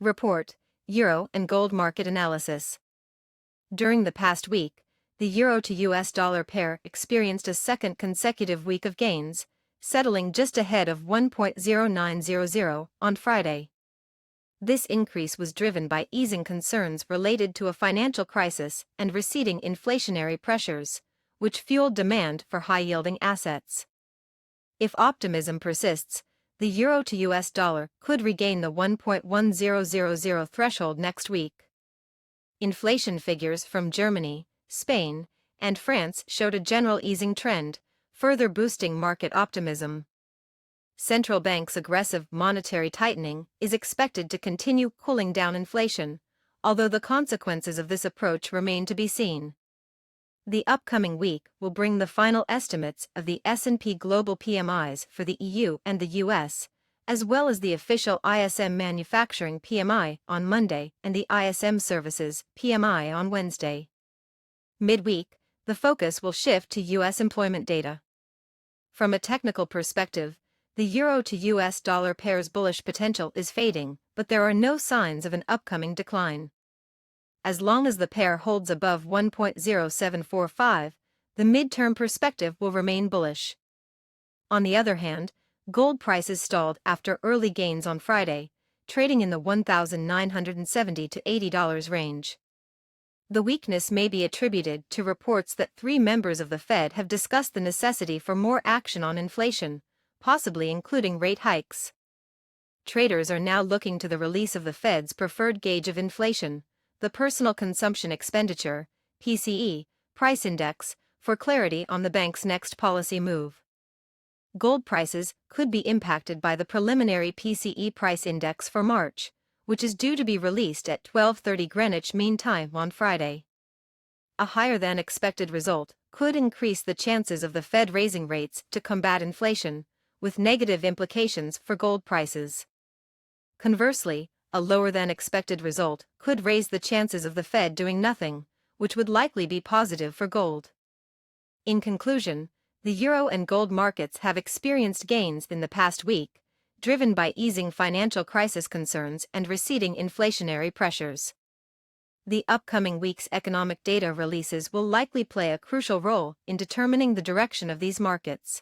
Report, Euro and Gold Market Analysis. During the past week, the Euro to US dollar pair experienced a second consecutive week of gains, settling just ahead of 1.0900 on Friday. This increase was driven by easing concerns related to a financial crisis and receding inflationary pressures, which fueled demand for high-yielding assets. If optimism persists, the Euro to US dollar could regain the 1.1000 threshold next week. Inflation figures from Germany, Spain, and France showed a general easing trend, further boosting market optimism. Central banks' aggressive monetary tightening is expected to continue cooling down inflation, although the consequences of this approach remain to be seen. The upcoming week will bring the final estimates of the S&P Global PMIs for the EU and the US, as well as the official ISM Manufacturing PMI on Monday and the ISM Services PMI on Wednesday. Midweek, the focus will shift to US employment data. From a technical perspective, the Euro to US dollar pair's bullish potential is fading, but there are no signs of an upcoming decline. As long as the pair holds above 1.0745, the midterm perspective will remain bullish. On the other hand, gold prices stalled after early gains on Friday, trading in the $1,970 to $80 range. The weakness may be attributed to reports that 3 members of the Fed have discussed the necessity for more action on inflation, possibly including rate hikes. Traders are now looking to the release of the Fed's preferred gauge of inflation, the Personal Consumption Expenditure (PCE) price index, for clarity on the bank's next policy move. Gold prices could be impacted by the preliminary PCE price index for March, which is due to be released at 12:30 Greenwich Mean Time on Friday. A higher-than-expected result could increase the chances of the Fed raising rates to combat inflation, with negative implications for gold prices. Conversely, a lower-than-expected result could raise the chances of the Fed doing nothing, which would likely be positive for gold. In conclusion, the euro and gold markets have experienced gains in the past week, driven by easing financial crisis concerns and receding inflationary pressures. The upcoming week's economic data releases will likely play a crucial role in determining the direction of these markets.